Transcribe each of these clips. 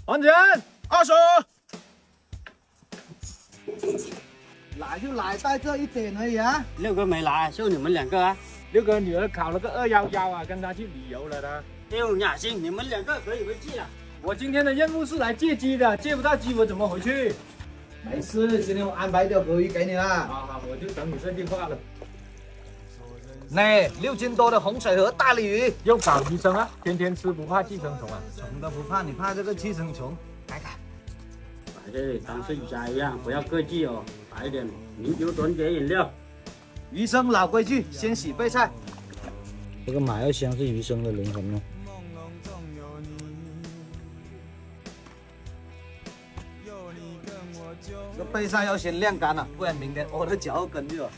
完成，20。来就来，带这一点而已啊。六哥没来，就你们2个啊。六哥女儿考了个211啊，跟他去旅游了的。六雅欣，你们2个可以回去了。我今天的任务是来借鸡的，借不到鸡我怎么回去？没事，今天我安排一条河鱼给你了。好，我就等你这句话了。那6斤多的红水河大鲤鱼，用搞鱼生啊，天天吃不怕寄生虫啊。虫都不怕，你怕这个寄生虫？来看，摆这里当睡家一样，不要客气哦。来一点名酒短解饮料。鱼生老规矩，先洗备菜。这个马药香是鱼生的灵魂哦。这个备菜要先晾干了，不然明天我的脚后跟就。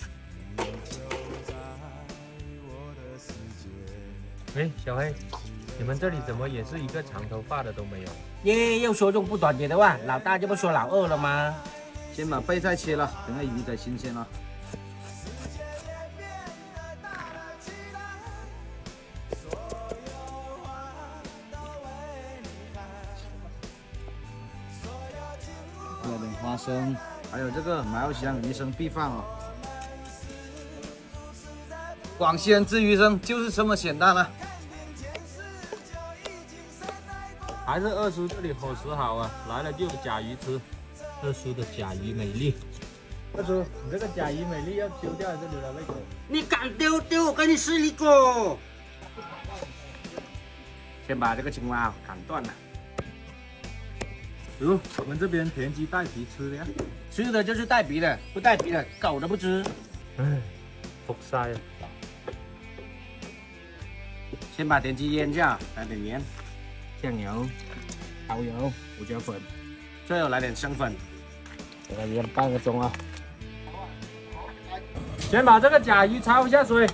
哎，小黑，你们这里怎么也是一个长头发的都没有？耶，又说种不短节的话，老大这不说老2了吗？先把备菜切了，等下鱼才新鲜了。来点花生，还有这个麻油香鱼生必放哦。广西人吃鱼生就是这么简单了。还是二叔这里伙食好啊，来了就有甲鱼吃。二叔的甲鱼美丽。二叔，你这个甲鱼美丽要丢掉这里了，胃口。你敢丢，我给你试一个。先把这个青蛙砍断了。我们这边田鸡带皮吃的呀。吃的就是带皮的，不带皮的狗都不吃。唉，服晒啊！先把田鸡腌下，来点盐、酱油、蚝油、胡椒粉，最后来点生粉，给它腌半个钟啊。先把这个甲鱼焯一下水，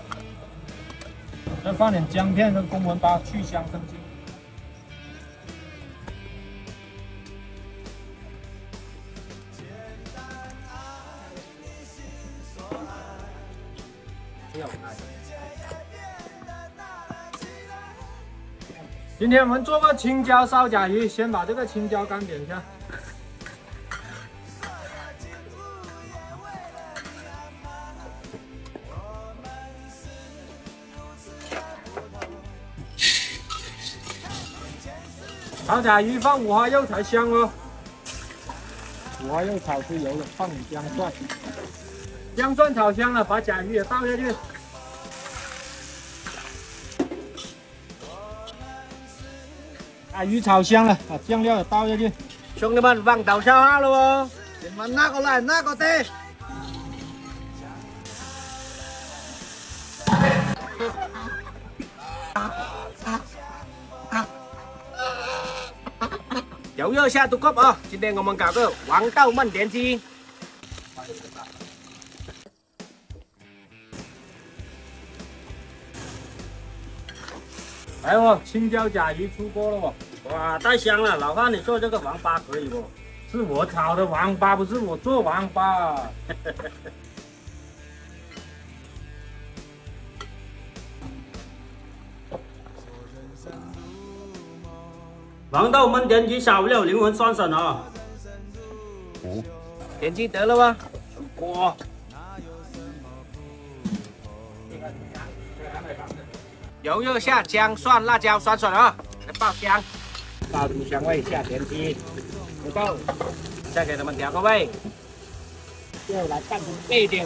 再放点姜片跟公文包去香生津。今天我们做个青椒烧甲鱼，先把这个青椒干煸一下。炒甲鱼放五花肉才香哦。五花肉炒出油了，放点姜蒜，姜蒜炒香了，把甲鱼也倒下去。把鱼炒香了，把酱料也倒下去。兄弟们，放刀烧好了哦。你们拿过来，拿过来。油热下肚壳啊！今天我们搞个黄豆焖田鸡。来哦，青椒甲鱼出锅了哦！哇，太香了！老范，你做这个王八可以不？是我炒的王八，不是我做王八。黄豆焖田鸡少料灵魂酸笋啊！田鸡得了吗？锅。油热下姜、蒜、辣椒、酸笋啊，来爆香，爆出香味，下田鸡，不够，再给他们调个味。最后来拌成倍丢，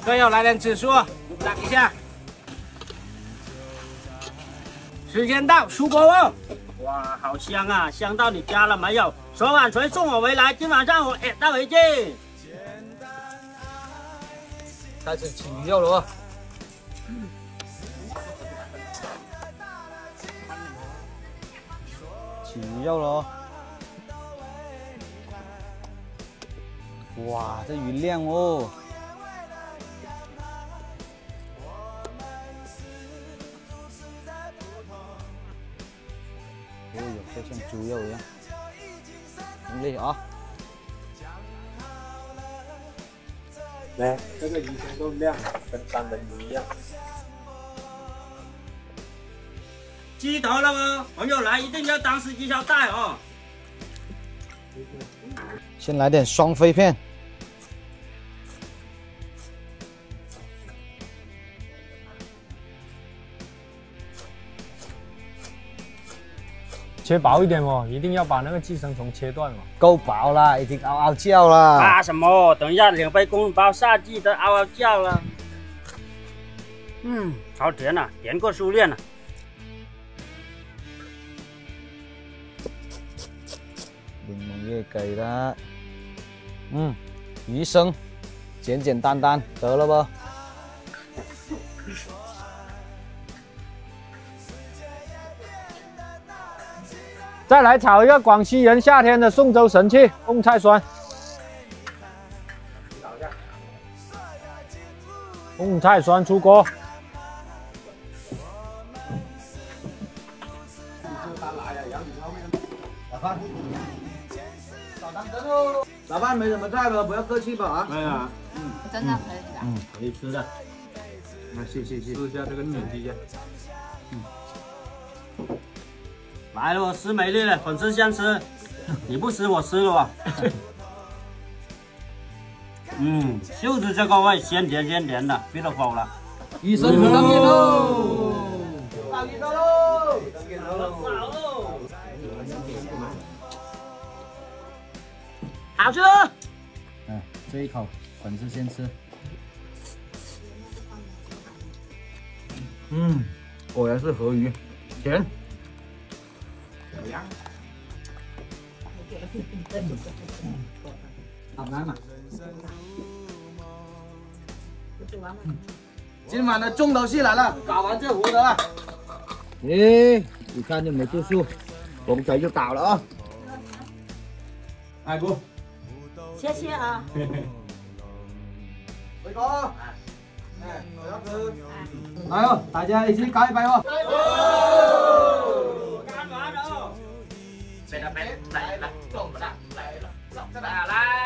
最后来点紫苏，炸一下。时间到，出锅哦！哇，好香啊，香到你家了没有？昨晚谁送我回来？今晚上我也带回去。开始起鱼肉了哦。起鱼肉了哦。哇，这鱼亮哦。哦哟，就像猪肉一样，用力啊！来，这个鱼生够亮，跟三文鱼一样。鸡头了吗？朋友来一定要当司机捎带哦。先来点双飞片。 切薄一点哦，一定要把那个寄生虫切断哦。够薄啦，已经嗷嗷叫了。怕什么？等一下2杯公包下季都嗷嗷叫了。好甜呐、甜过初恋了。柠檬叶给了，鱼生，简简单单得了不？ 再来炒一个广西人夏天的宋州神器——蕹菜酸。蕹菜酸出锅。老伴没什么菜了，不要客气吧啊。对啊，真的可以的。可以吃的。那谢。试一下这个剪辑下。来了，我吃美丽了，粉丝先吃，你不吃我吃了吧？就是这个味，鲜甜的 ，beautiful 了。医生不当烟喽，大鱼刀喽，好吃。这一口粉丝先吃。果然是河鱼，甜。 好难嘛！今晚的重头戏来了，搞完这壶得了。一看就没住宿，红仔就倒了啊！爱姑，谢谢啊。回头啊！我要吃。来哦，大家一起干一杯哦！干完了。来了，来了，来了，来了，来了。